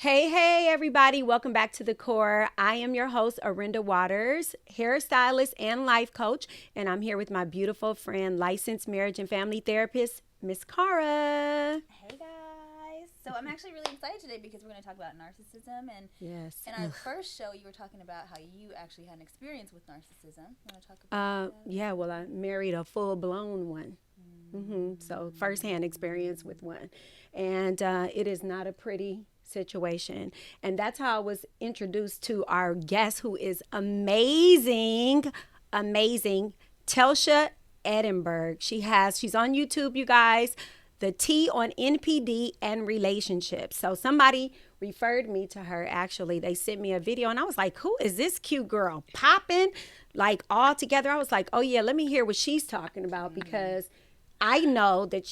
Hey, everybody. Welcome back to The Core. I am your host, Arinda Waters, hairstylist and life coach, and I'm here with my beautiful friend, licensed marriage and family therapist, Miss Cara. Hey guys. So I'm actually really excited today because we're going to talk about narcissism. And Yes. in our first show, you were talking about how you actually had an experience with narcissism. You want to talk about that? Yeah, well, I married a full-blown one. So firsthand experience with one. And it is not a pretty situation. And that's how I was introduced to our guest, who is amazing, Telsha Edinburgh. She's on YouTube, you guys. The T on NPD and relationships. So somebody referred me to her. Actually, they sent me a video and I was like, who is this cute girl popping like all together? I was like, oh yeah, let me hear what she's talking about, because I know that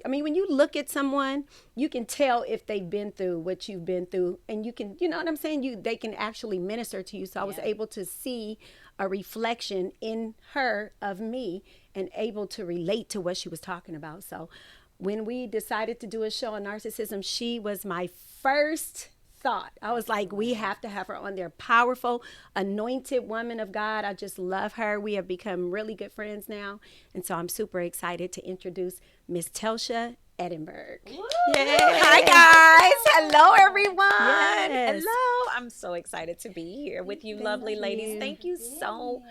when you look at someone, you can tell if they've been through what you've been through, and you know what I'm saying? They can actually minister to you. So I was able to see a reflection in her of me and able to relate to what she was talking about. So when we decided to do a show on narcissism, she was my first thought. I was like, we have to have her on there. Powerful, anointed woman of God. I just love her. We have become really good friends now. And so I'm super excited to introduce Miss Telsha Edinburgh. Yay. Hi, guys. Hello, everyone. Yes. Hello. I'm so excited to be here with you, lovely ladies. you. Thank you so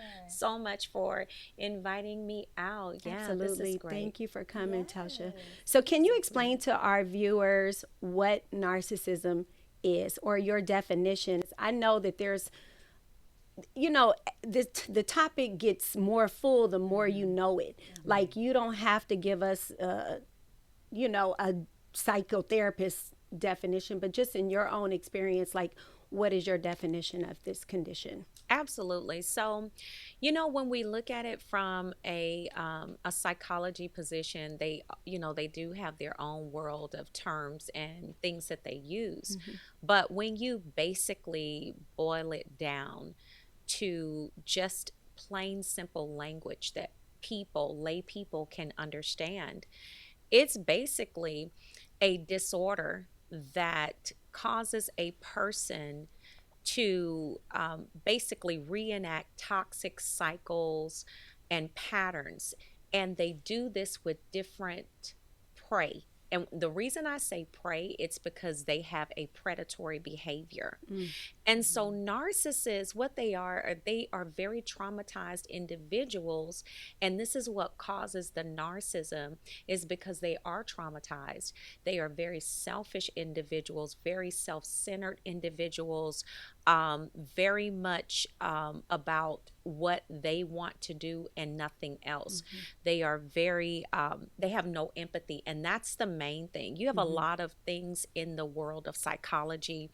much for inviting me out. Yeah, Absolutely. this is great. Thank you for coming, Telsha. So can you explain to our viewers what narcissism is, or your definitions? I know that there's, the topic gets more full the more you know it. Like, you don't have to give us a psychotherapist definition, but just in your own experience, like, what is your definition of this condition? Absolutely. So, when we look at it from a psychology position, they do have their own world of terms and things that they use. But when you basically boil it down to just plain simple language that lay people can understand, it's basically a disorder that causes a person to basically reenact toxic cycles and patterns. And they do this with different prey. And the reason I say prey, it's because they have a predatory behavior. And so narcissists, what they are very traumatized individuals. And this is what causes the narcissism, is because they are traumatized. They are very selfish individuals, very self-centered individuals, very much about what they want to do and nothing else. They are they have no empathy. And that's the main thing. You have a lot of things in the world of psychology,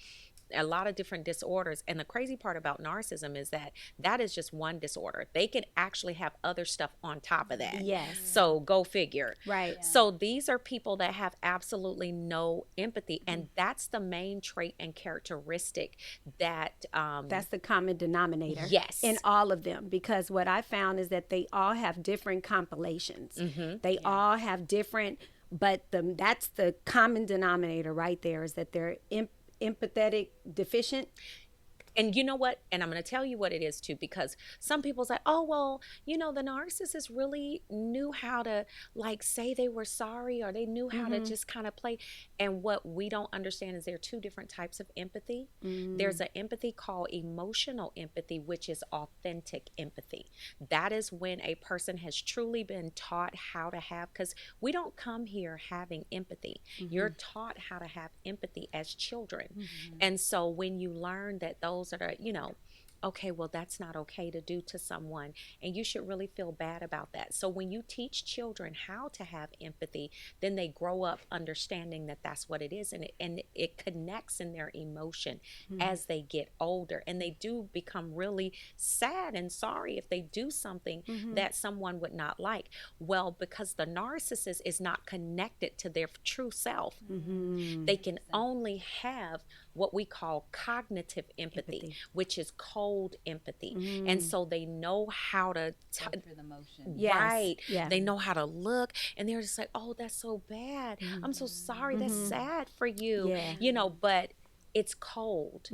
a lot of different disorders. And the crazy part about narcissism is that is just one disorder. They can actually have other stuff on top of that. Yes. So go figure. Right. Yeah. So these are people that have absolutely no empathy. And that's the main trait and characteristic that That's the common denominator. Yes. In all of them, because what I found is that they all have different compilations. They all have different, but that's the common denominator right there, is that they're empathetic deficient. And you know what? And I'm going to tell you what it is too, because some people say, oh, well, the narcissist really knew how to say they were sorry, or they knew how to just kind of play. And what we don't understand is there are two different types of empathy. There's an empathy called emotional empathy, which is authentic empathy. That is when a person has truly been taught how to have, because we don't come here having empathy. You're taught how to have empathy as children. And so when you learn that those that are, okay, well, that's not okay to do to someone, and you should really feel bad about that. So when you teach children how to have empathy, then they grow up understanding that that's what it is, and it connects in their emotion as they get older, and they do become really sad and sorry if they do something that someone would not like. Well, because the narcissist is not connected to their true self, they can only have what we call cognitive empathy, which is cold empathy. And so they know how to Go through the motion. Yes. right. Yeah. They know how to look, and they're just like, oh, that's so bad. I'm so sorry. That's sad for you. Yeah. But it's cold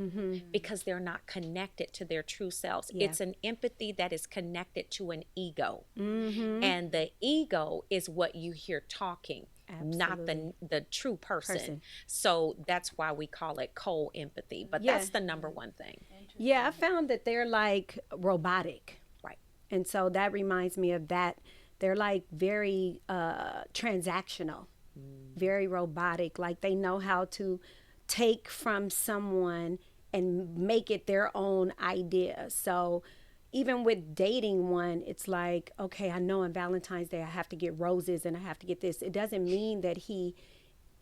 because they're not connected to their true selves. Yeah. It's an empathy that is connected to an ego. Mm-hmm. And the ego is what you hear talking, not Absolutely. the true person. So that's why we call it cold empathy. But Yeah. that's the number one thing. Yeah, I found that they're like robotic. Right. And so that reminds me of that. They're like very transactional, very robotic. Like they know how to take from someone and make it their own idea. So even with dating one, it's like, okay, I know on Valentine's Day I have to get roses and I have to get this. It doesn't mean that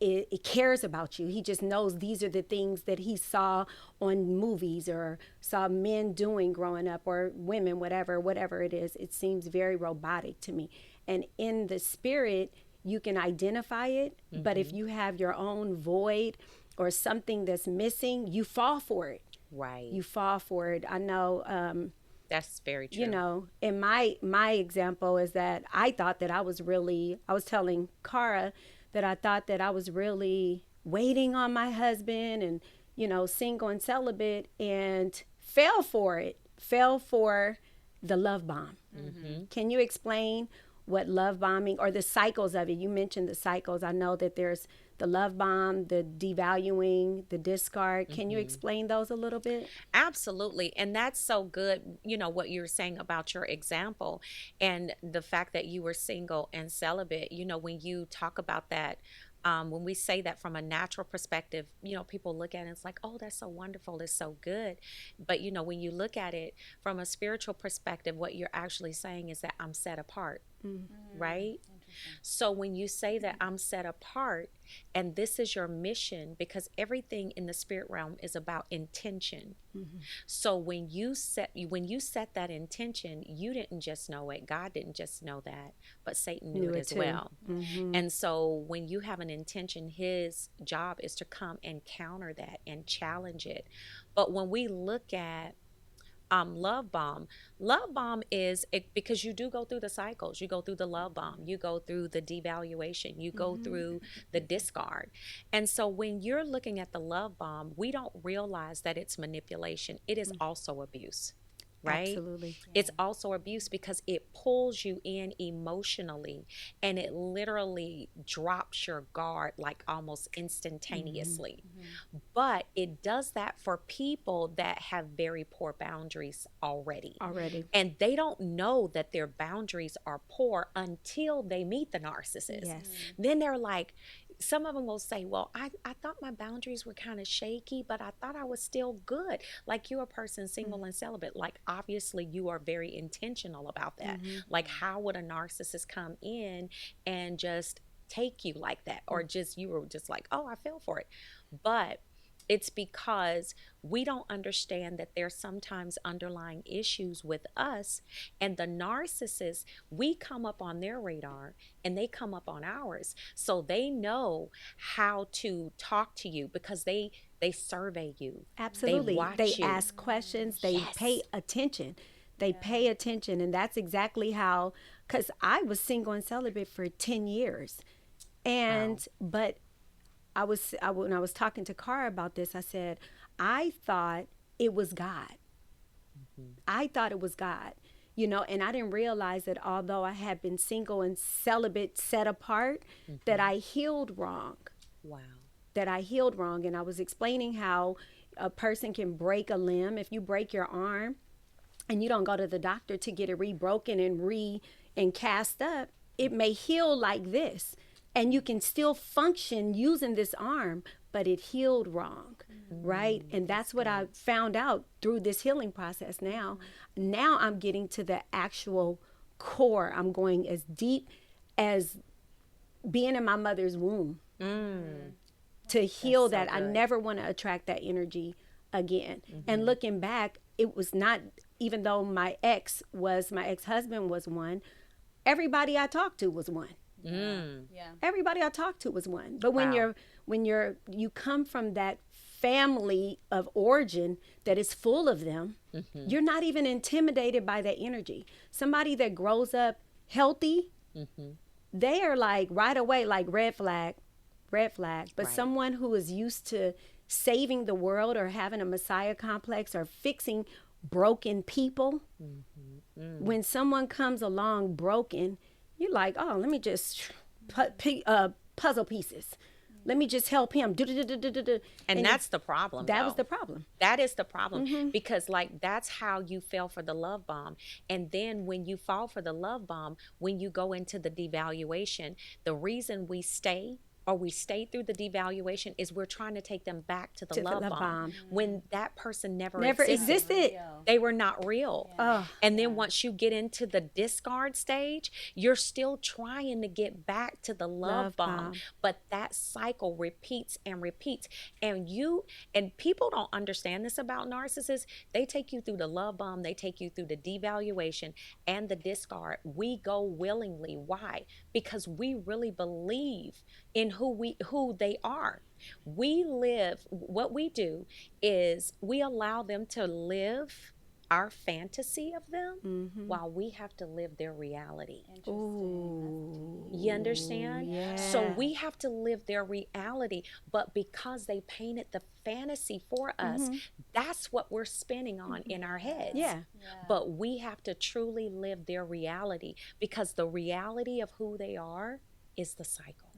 it cares about you. He just knows these are the things that he saw on movies or saw men doing growing up, or women, whatever it is. It seems very robotic to me. And in the spirit, you can identify it, but if you have your own void or something that's missing, you fall for it. Right. You fall for it. I know, That's very true. you know, in my example is that I thought that I was telling Cara that I thought that I was really waiting on my husband and, you know, single and celibate, and fell for the love bomb. Can you explain what love bombing, or the cycles of it? You mentioned the cycles. I know that there's the love bomb, the devaluing, the discard. Can you explain those a little bit? Absolutely. And that's so good, you know, what you were saying about your example and the fact that you were single and celibate. You know, when you talk about that, when we say that from a natural perspective, you know, people look at it and it's like, oh, that's so wonderful, it's so good. But, you know, when you look at it from a spiritual perspective, what you're actually saying is that I'm set apart, right? So when you say that I'm set apart and this is your mission, because everything in the spirit realm is about intention. So when you set that intention, you didn't just know it. God didn't just know that, but Satan knew it as too. well. And so when you have an intention, his job is to come and counter that and challenge it. But when we look at love bomb is it, because you do go through the cycles. You go through the love bomb, you go through the devaluation, you go through the discard. And so when you're looking at the love bomb, we don't realize that it's manipulation. It is also abuse, right? Absolutely. It's also abuse because it pulls you in emotionally and it literally drops your guard like almost instantaneously. But it does that for people that have very poor boundaries already. And they don't know that their boundaries are poor until they meet the narcissist. Yes. Then they're like, some of them will say, well, I thought my boundaries were kind of shaky, but I thought I was still good. Like, you're a person single and celibate. Like, obviously you are very intentional about that. Like, how would a narcissist come in and just take you like that? Or just, you were just like, oh, I fell for it. But it's because we don't understand that there's sometimes underlying issues with us, and the narcissists, we come up on their radar and they come up on ours. So they know how to talk to you because they survey you. Absolutely. They watch They you. ask questions. They Yes. pay attention. They pay attention. And that's exactly how, because I was single and celibate for 10 years. And, but when I was talking to Cara about this, I said, I thought it was God. I thought it was God, you know, and I didn't realize that although I had been single and celibate, set apart, that I healed wrong. Wow. That I healed wrong. And I was explaining how a person can break a limb. If you break your arm and you don't go to the doctor to get it rebroken and cast up, it may heal like this. And you can still function using this arm, but it healed wrong, right? And that's what I found out through this healing process now. Now I'm getting to the actual core. I'm going as deep as being in my mother's womb to heal that. I never want to attract that energy again. And looking back, it was not, even though my ex-husband was one, everybody I talked to was one. Everybody I talked to was one. But when you come from that family of origin that is full of them, you're not even intimidated by that energy. Somebody that grows up healthy, they are like right away, like red flag. But someone who is used to saving the world or having a Messiah complex or fixing broken people. When someone comes along broken, you're like, oh, let me just puzzle pieces. Let me just help him. And that's the problem. That though. was the problem. That is the problem because like that's how you fell for the love bomb. And then when you fall for the love bomb, when you go into the devaluation, the reason we stay or we stay through the devaluation is we're trying to take them back to the love bomb when that person never existed. They were not real. Oh, And then once you get into the discard stage, you're still trying to get back to the love bomb. But that cycle repeats and repeats. And people don't understand this about narcissists. They take you through the love bomb, they take you through the devaluation and the discard. We go willingly. Why? Because we really believe in who they are. What we do is we allow them to live our fantasy of them while we have to live their reality. Ooh, you understand? yeah. So we have to live their reality, but because they painted the fantasy for us, that's what we're spinning on in our heads. Yeah. But we have to truly live their reality because the reality of who they are is the cycle.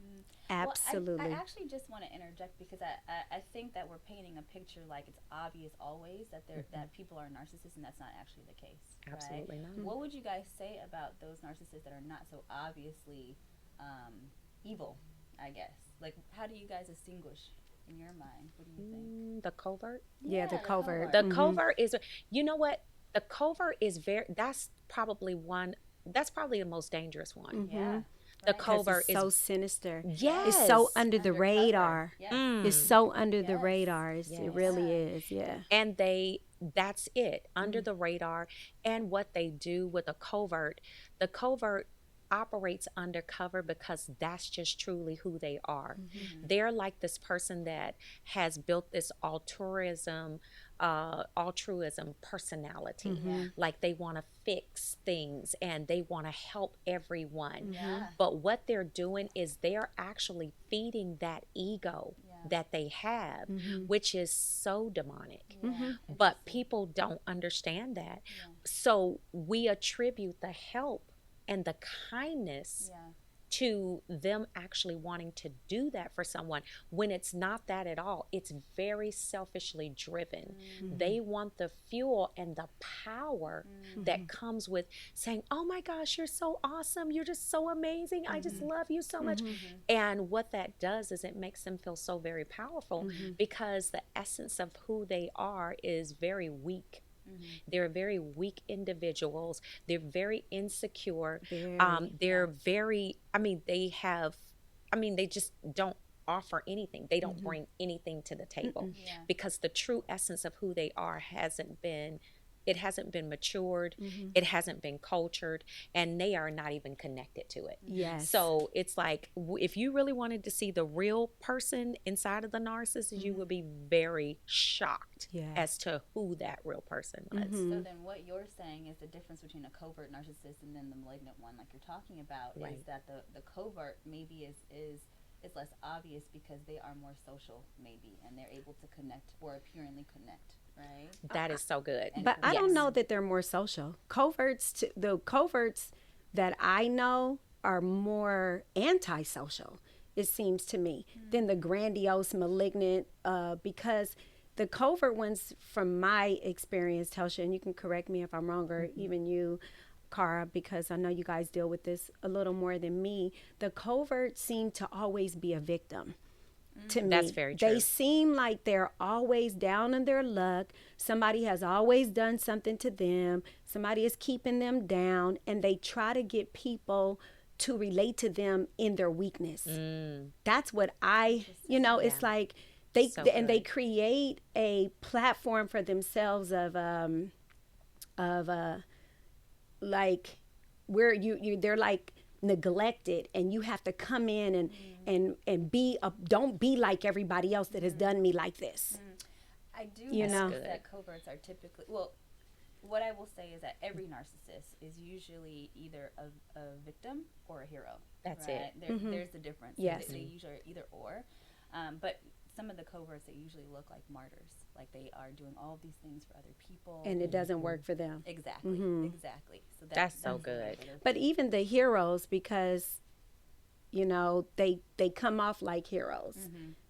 Absolutely. Well, I actually just want to interject because I think that we're painting a picture like it's obvious always that that people are narcissists, and that's not actually the case. Absolutely right? not. What would you guys say about those narcissists that are not so obviously evil, I guess? Like, how do you guys distinguish in your mind? What do you think? The covert? Yeah, the covert. The covert is, you know what? The covert is that's probably the most dangerous one. Yeah. The covert is so sinister. Yes. It's so under the Undercover. radar. Yes. It's so under the Yes. radar. It really is. Yeah. And that's it, under the radar. And what they do with the covert operates undercover because that's just truly who they are. They're like this person that has built this altruism personality. Like they want to fix things and they want to help everyone. But what they're doing is they're actually feeding that ego that they have, which is so demonic. But people don't understand that. So we attribute the help and the kindness to them actually wanting to do that for someone when it's not that at all. It's very selfishly driven. They want the fuel and the power that comes with saying, oh my gosh, you're so awesome. You're just so amazing. I just love you so much. And what that does is it makes them feel so very powerful because the essence of who they are is very weak. They're very weak individuals. They're very insecure. They're very, they just don't offer anything. They don't bring anything to the table because the true essence of who they are hasn't been matured. It hasn't been cultured, and they are not even connected to it. Yes. So it's like if you really wanted to see the real person inside of the narcissist, you would be very shocked as to who that real person was. So then what you're saying is the difference between a covert narcissist and then the malignant one like you're talking about is that the covert maybe is less obvious because they are more social maybe, and they're able to connect or apparently connect. Right. That is so good. But I don't know that they're more social. The coverts that I know are more antisocial, it seems to me, than the grandiose, malignant, because the covert ones, from my experience, Telsha, and you can correct me if I'm wrong, or even you, Cara, because I know you guys deal with this a little more than me, the coverts seem to always be a victim. To me, that's very true. They seem like they're always down on their luck. Somebody has always done something to them. Somebody is keeping them down, and they try to get people to relate to them in their weakness. That's what it's like they create a platform for themselves of like where they're like neglected, and you have to come in and don't be like everybody else that has done me like this. I do know that coverts are typically, well, what I will say is that every narcissist is usually either a victim or a hero. That's right? it. There's the difference. Yes. They usually are either or. But some of the coverts that usually look like martyrs, like they are doing all of these things for other people, And it doesn't work for them. exactly, exactly. So That's so that's good. But even the heroes, because you know they come off like heroes.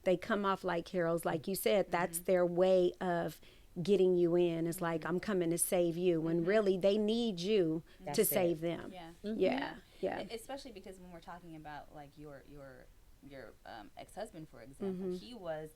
They come off like heroes, like you said. That's their way of getting you in. It's like, I'm coming to save you, when really they need you to That's it. save them. Yeah. Especially because when we're talking about like your ex-husband, for example, he was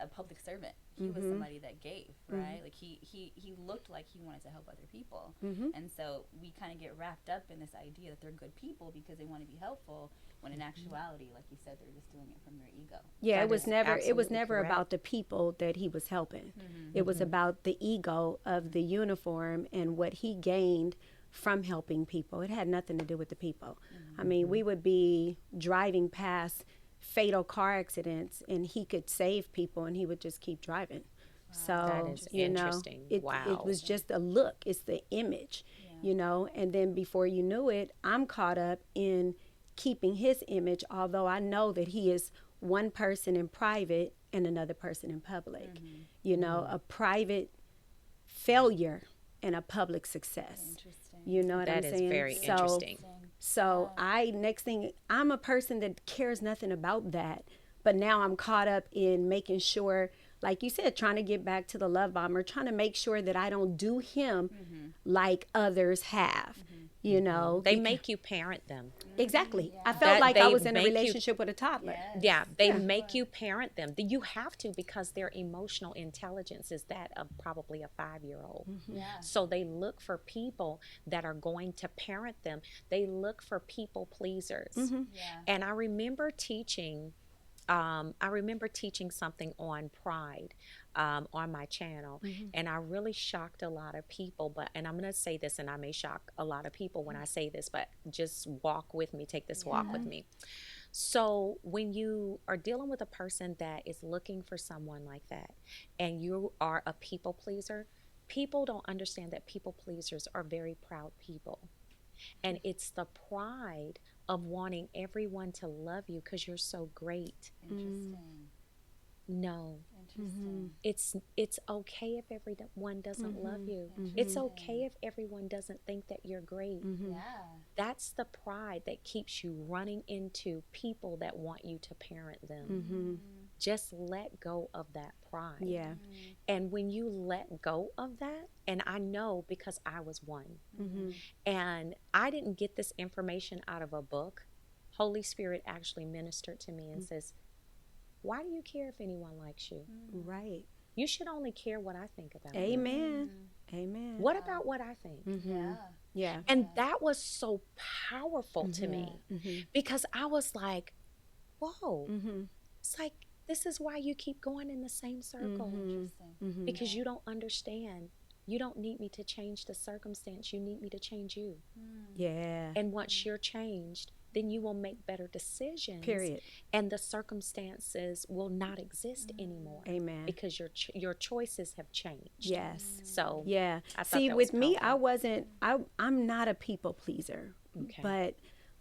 a public servant. He was somebody that gave, right? Like he looked like he wanted to help other people, and so we kind of get wrapped up in this idea that they're good people because they want to be helpful, when in actuality, like you said, they're just doing it from their ego. Yeah, That it was is never absolutely about correct. the people that he was helping. It was about the ego of the uniform and what he gained from helping people. It had nothing to do with the people. I mean, we would be driving past fatal car accidents and he could save people and he would just keep driving. So, That is you know, interesting. it Wow. was just a look. It's the image, you know, and then before you knew it, I'm caught up in keeping his image, although I know that he is one person in private and another person in public. You know, a private failure and a public success. Interesting. You know what That I'm is saying? very So- interesting. So I'm a person that cares nothing about that, but now I'm caught up in making sure, like you said, trying to get back to the love bomber, trying to make sure that I don't do him like others have. You know, They make you parent them. exactly. I felt That like I they was in a make you- relationship with a toddler. Yeah, they make you parent them. You have to, because their emotional intelligence is that of probably a 5-year-old. Yeah. So they look for people that are going to parent them. They look for people pleasers. Yeah. And I remember teaching something on pride on my channel, and I really shocked a lot of people. And I'm going to say this, and I may shock a lot of people when I say this, but just walk with me, take this walk with me. So when you are dealing with a person that is looking for someone like that, and you are a people pleaser, people don't understand that people pleasers are very proud people. And it's the pride of wanting everyone to love you because you're so great. Interesting. No, Interesting. it's okay if everyone doesn't love you. It's okay if everyone doesn't think that you're great. Yeah. That's the pride that keeps you running into people that want you to parent them. Just let go of that pride. Yeah. And when you let go of that, and I know because I was one, and I didn't get this information out of a book. Holy Spirit actually ministered to me and says, why do you care if anyone likes you? Right. You should only care what I think about you. Amen. Amen. What about what I think? Yeah. Yeah. And that was so powerful to me because I was like, whoa, it's like, this is why you keep going in the same circle, Interesting. because you don't understand. You don't need me to change the circumstance. You need me to change you. Yeah. And once you're changed, then you will make better decisions. Period. And the circumstances will not exist anymore. Amen. Because your choices have changed. Yes. So Yeah. I thought See, that with was me, powerful. I'm not a people pleaser. Okay. But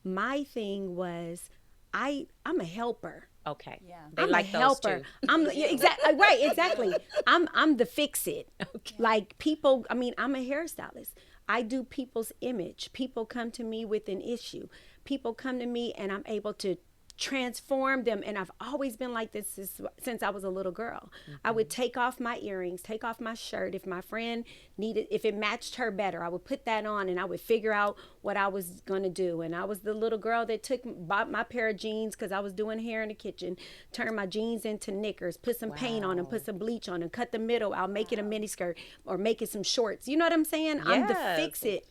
my thing was I'm a helper. Okay. Yeah. They I'm like a those helper. too. I'm right, exactly. I'm the fix it. Like people, I mean, I'm a hairstylist. I do people's image. People come to me with an issue. People come to me and I'm able to transform them. And I've always been like this since I was a little girl. I would take off my earrings, take off my shirt. If my friend if it matched her better, I would put that on and I would figure out what I was going to do. And I was the little girl that bought my pair of jeans because I was doing hair in the kitchen, turned my jeans into knickers, put some paint on them, put some bleach on them, cut the middle. I'll make it a mini skirt or make it some shorts. You know what I'm saying? I'm the Yes. fix it.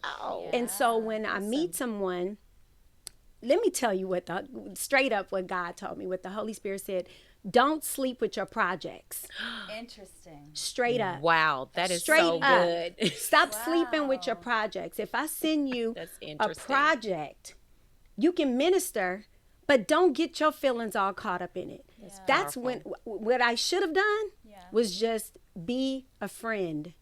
And so when I meet someone, let me tell you straight up what God told me, what the Holy Spirit said. Don't sleep with your projects. Interesting. Straight up. Wow, that is Straight so up. good. Stop sleeping with your projects. If I send you That's a interesting. project, you can minister, but don't get your feelings all caught up in it. That's when what I should have done was just be a friend.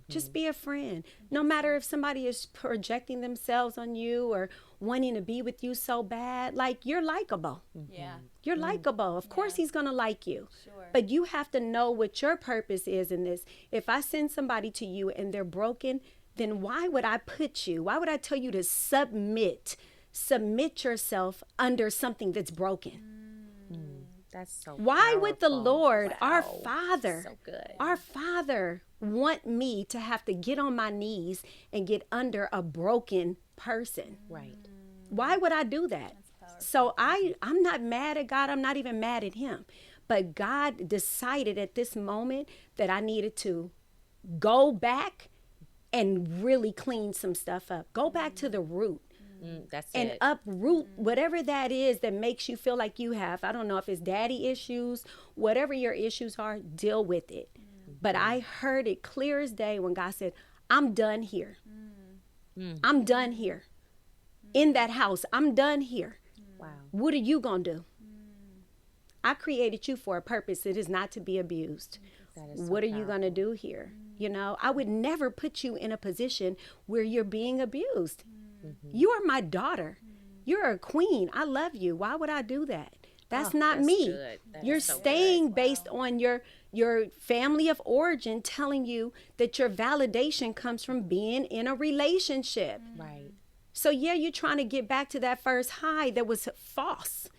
Just be a friend. No matter if somebody is projecting themselves on you or wanting to be with you so bad, like, you're likable. Yeah. You're likable. Of course he's going to like you. Sure. But you have to know what your purpose is in this. If I send somebody to you and they're broken, then why would I tell you to submit yourself under something that's broken? That's so Why would the powerful. Lord, our Wow. Father, So good. our Father, want me to have to get on my knees and get under a broken person? Right. Why would I do that? So I'm not mad at God. I'm not even mad at him. But God decided at this moment that I needed to go back and really clean some stuff up. Go back to the root. That's And it. uproot whatever that is that makes you feel like you have. I don't know if it's daddy issues, whatever your issues are, deal with it. But I heard it clear as day when God said, I'm done here. I'm done here. In that house, I'm done here. Wow. What are you going to do? I created you for a purpose. It is not to be abused. That is so What are you going to powerful. do here? You know, I would never put you in a position where you're being abused. You are my daughter. You're a queen. I love you. Why would I do that? That's Oh, not that's me. good. That You're is so good. staying based on your family of origin telling you that your validation comes from being in a relationship. Right. So yeah, you're trying to get back to that first high that was false.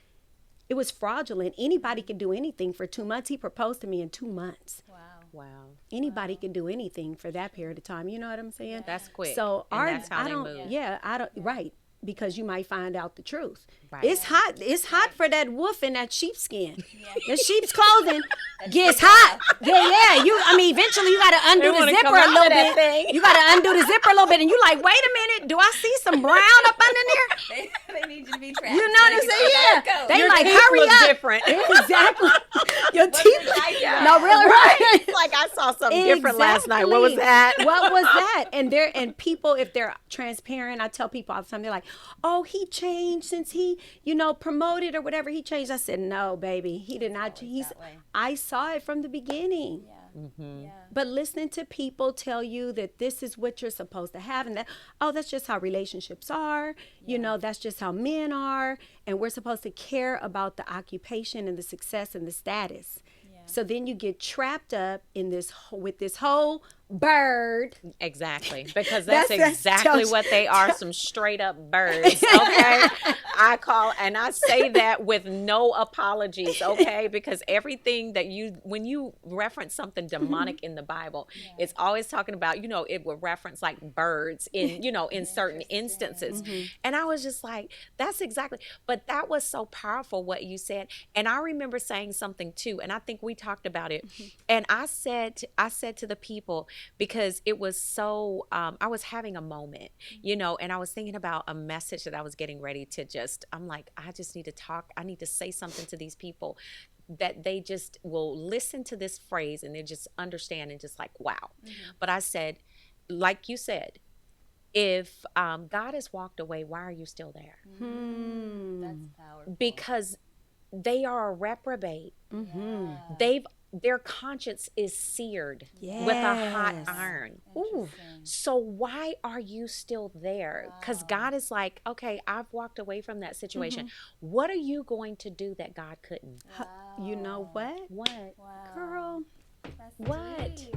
It was fraudulent. Anybody can do anything for 2 months. He proposed to me in 2 months. Wow. Wow. Anybody can do anything for that period of time. You know what I'm saying? That's quick. So and that's how I they don't. move. Yeah, I don't. Right. Because you might find out the truth. Right. It's hot. It's hot for that wolf in that sheepskin. The sheep's clothing gets hot. Yeah. I mean, eventually you got to undo They the wanna zipper come a out little of that bit. thing. You got to undo the zipper a little bit, and you like, wait a minute. Do I see some brown up under there? They need you to be trapped. You know what I'm saying? Yeah. They Your like, teeth hurry look up. different. Exactly. Your teeth. Yeah. No, really, right. Like I saw something different last night. What was that? What was that? And people, if they're transparent, I tell people all the time, they're like, oh, he changed since he, promoted or whatever. He changed. I said, no, baby, he did not. that way. I saw it from the beginning. Yeah. Yeah. But listening to people tell you that this is what you're supposed to have, and that, that's just how relationships are, that's just how men are, and we're supposed to care about the occupation and the success and the status. So then you get trapped up in with this whole bird. Exactly, because that's That's exactly what they are, some straight up birds, okay? I say that with no apologies, okay? Because everything that when you reference something demonic in the Bible, it's always talking about, it will reference like birds in, in certain instances. And I was just like, that's exactly, but that was so powerful what you said. And I remember saying something too, and I think we talked about it. And I said to the people, because it was so, I was having a moment, and I was thinking about a message that I was getting ready to I'm like, I just need to talk. I need to say something to these people that they just will listen to this phrase and they just understand and just like, wow. But I said, like you said, if God has walked away, why are you still there? That's powerful. Because they are a reprobate. Yeah. Their conscience is seared with a hot Yes. iron. Ooh. So why are you still there? Because God is like, okay, I've walked away from that situation. What are you going to do that God couldn't? You know what? What? Wow. Girl, That's What? deep.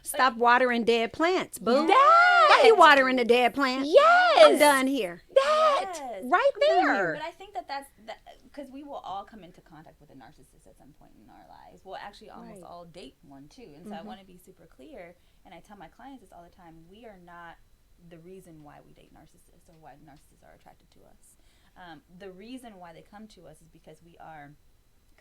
stop watering dead plants, boo. That! Why you watering the dead plant? Yes! I'm done here. That! Yes. Right there. But I think that's because we will all come into contact with a narcissist at some point in our lives. We'll actually almost all date one too. And so I want to be super clear. And I tell my clients this all the time. We are not the reason why we date narcissists or why narcissists are attracted to us. The reason why they come to us is because we are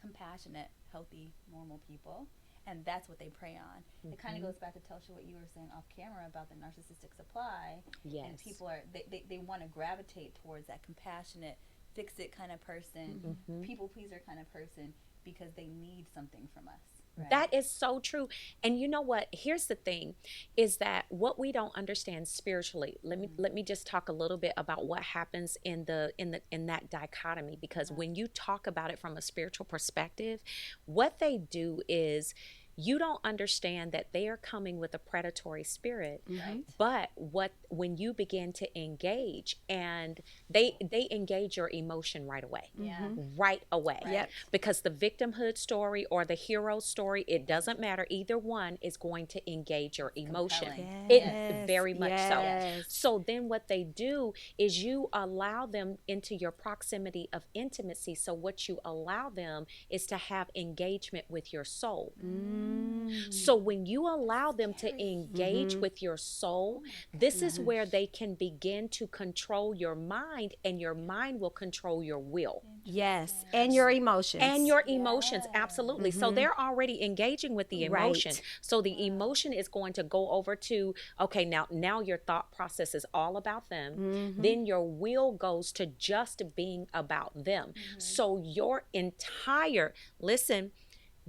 compassionate, healthy, normal people. And that's what they prey on. It kind of goes back to Telsha what you were saying off camera about the narcissistic supply. Yes. And people are they want to gravitate towards that compassionate, fix it kind of person, people pleaser kind of person because they need something from us. Right? That is so true. And you know what? Here's the thing is that what we don't understand spiritually. Let me just talk a little bit about what happens in that dichotomy, because when you talk about it from a spiritual perspective, what they do is you don't understand that they are coming with a predatory spirit. Right. But when you begin to engage, and they engage your emotion right away. Yeah. Right away. Right. Yep. Because the victimhood story or the hero story, it doesn't matter. Either one is going to engage your emotion. Compelling. It very much Yes. so. So then what they do is you allow them into your proximity of intimacy. So what you allow them is to have engagement with your soul. So when you allow them to engage with your soul, this is where they can begin to control your mind, and your mind will control your will. Yes. And your emotions. And your emotions, absolutely. So they're already engaging with the emotion. Right. So the emotion is going to go over to, okay, now your thought process is all about them. Then your will goes to just being about them. So your entire, listen,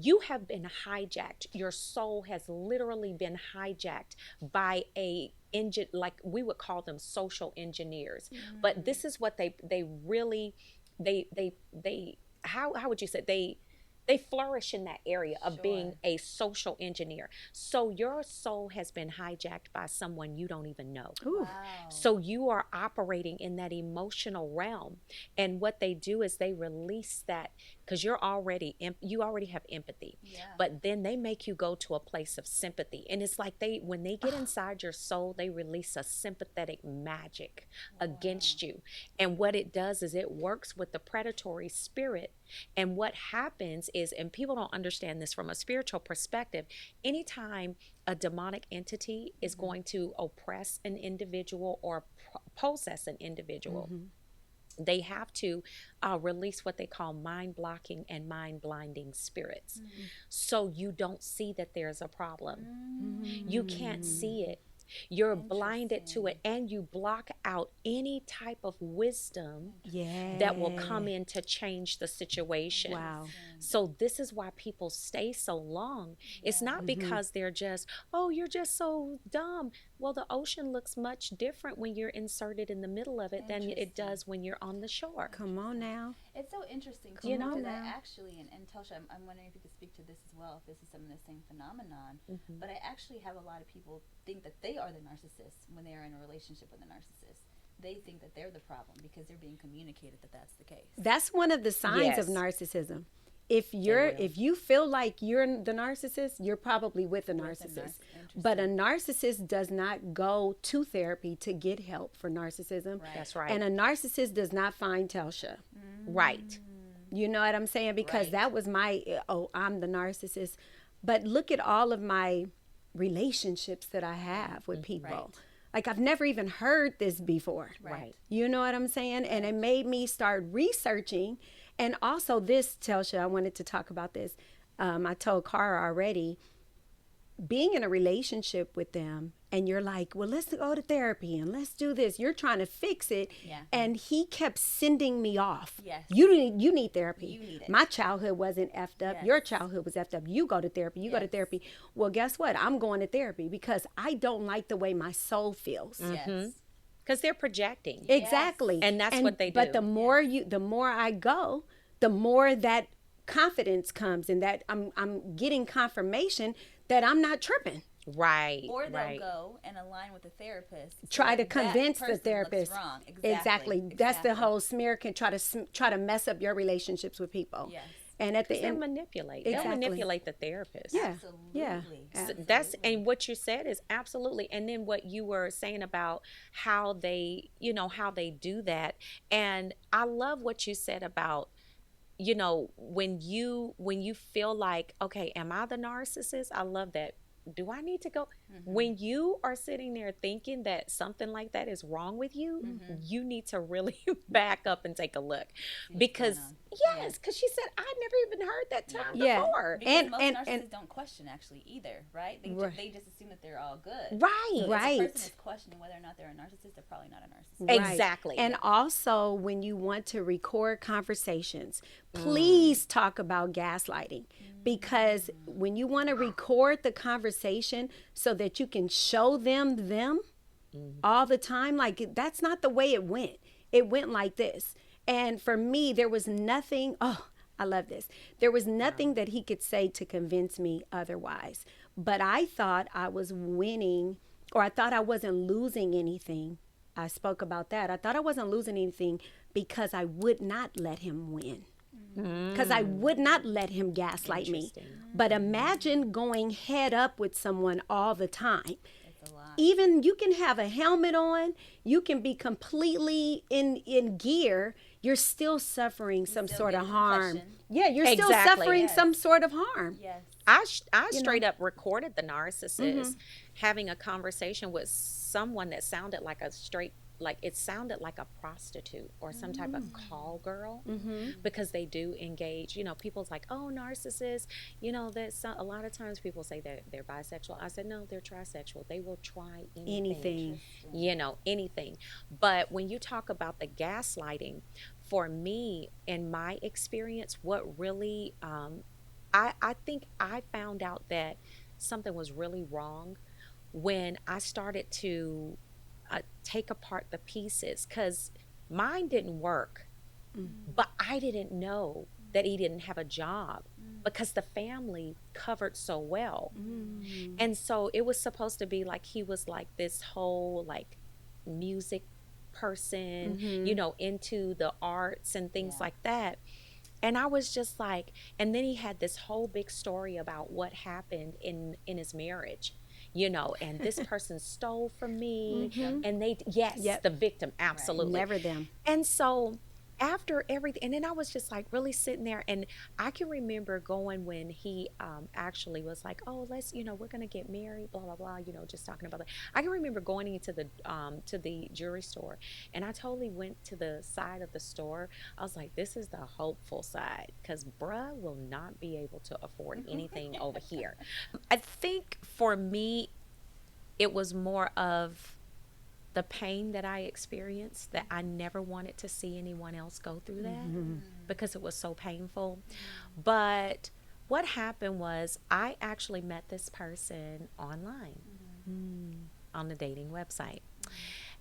you have been hijacked. Your soul has literally been hijacked by a engine, like we would call them social engineers. But this is what they really, how would you say, they flourish in that area of being a social engineer. So your soul has been hijacked by someone you don't even know. Ooh. So you are operating in that emotional realm. And what they do is they release that, because you already have empathy. Yeah. But then they make you go to a place of sympathy. And it's like when they get inside your soul, they release a sympathetic magic against you. And what it does is it works with the predatory spirit. And what happens is, and people don't understand this from a spiritual perspective, anytime a demonic entity is going to oppress an individual or possess an individual, they have to release what they call mind blocking and mind blinding spirits. So you don't see that there's a problem. You can't see it. You're blinded to it, and you block out any type of wisdom that will come in to change the situation. Wow. So this is why people stay so long. It's not because they're just, oh, you're just so dumb. Well, the ocean looks much different when you're inserted in the middle of it than it does when you're on the shore. Come on now. It's so interesting, You know, because I now. actually, and Telsha, I'm wondering if you could speak to this as well, if this is some of the same phenomenon, but I actually have a lot of people think that they are the narcissist when they are in a relationship with a narcissist. They think that they're the problem because they're being communicated that that's the case. That's one of the signs of Yes. narcissism. If you feel like you're the narcissist, you're probably with a narcissist. But a narcissist does not go to therapy to get help for narcissism. Right. That's right. And a narcissist does not find Telsha. Right. You know what I'm saying? Because Right. that was my, I'm the narcissist. But look at all of my relationships that I have with people. Right. Like, I've never even heard this before. Right. You know what I'm saying? And it made me start researching. And also this, Telsha, I wanted to talk about this. I told Cara already, being in a relationship with them and you're like, well, let's go to therapy and let's do this. You're trying to fix it. Yeah. And he kept sending me off. Yes. You need therapy. You need it. My childhood wasn't effed up. Yes. Your childhood was effed up. You go to therapy. You go to Yes. therapy. Well, guess what? I'm going to therapy because I don't like the way my soul feels. Yes. Because they're projecting. Exactly. And that's what they But do. the more I go, the more that confidence comes and that I'm getting confirmation that I'm not tripping. Right. Or they'll right. go and align with the therapist. so Try to that convince the person looks therapist. wrong. Exactly. That's the whole smear can try to mess up your relationships with people. Yes. And at the They'll end, manipulate. Exactly. They'll manipulate the therapist. yeah, Absolutely. yeah. So that's, and what you said is absolutely. And then what you were saying about how they, how they do that. And I love what you said about, when you feel like, okay, am I the narcissist? I love that. Do I need to go? When you are sitting there thinking that something like that is wrong with you, you need to really back up and take a look. Because, because she said, I never even heard that term Yeah. before. Because most And- narcissists don't question actually either, right? They just assume that they're all good. Right. So Right. if a person is questioning whether or not they're a narcissist, they're probably not a narcissist. Right. Exactly. And also, when you want to record conversations, please talk about gaslighting. Because when you want to record the conversation so that you can show them all the time, like, that's not the way it went. It went like this. And for me, there was nothing, I love this. There was nothing that he could say to convince me otherwise. But I thought I was winning, or I thought I wasn't losing anything. I spoke about that. I thought I wasn't losing anything because I would not let him win. Because I would not let him gaslight me. But imagine going head up with someone all the time. It's a lot. Even you can have a helmet on, you can be completely in gear, you're still suffering some still sort of getting harm. concussion. Yeah, you're still Exactly. suffering Yes. some sort of harm. Yes. I straight up recorded the narcissist having a conversation with someone that sounded like a straight, like it sounded like a prostitute or some type of call girl, because they do engage, people's like, oh, narcissists, that's a lot of times people say they're bisexual. I said, no, they're trisexual. They will try anything. Anything. But when you talk about the gaslighting, for me, in my experience, what really, I think I found out that something was really wrong when I started to take apart the pieces, because mine didn't work, but I didn't know that he didn't have a job because the family covered so well. And so it was supposed to be like he was like this whole like music person, into the arts and things like that. And I was just like, and then he had this whole big story about what happened in his marriage, and this person stole from me, and the victim, absolutely. Never them. And so after everything, and then I was just like really sitting there, and I can remember going when he actually was like, oh, let's, we're gonna get married, blah blah blah, just talking about that. I can remember going into the to the jewelry store, and I totally went to the side of the store. I was like, this is the hopeful side, because bruh will not be able to afford anything over here. I think for me, it was more of the pain that I experienced, that I never wanted to see anyone else go through that because it was so painful. But what happened was I actually met this person online on the dating website.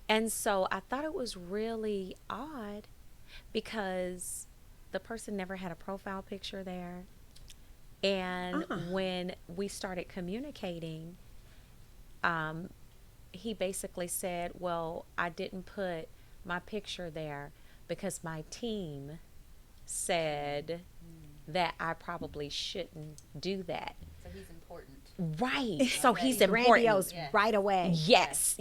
And so I thought it was really odd because the person never had a profile picture there. And when we started communicating, he basically said, well, I didn't put my picture there because my team said that I probably shouldn't do that. So he's important. Right. So he's important. Grandiose right away. Yes.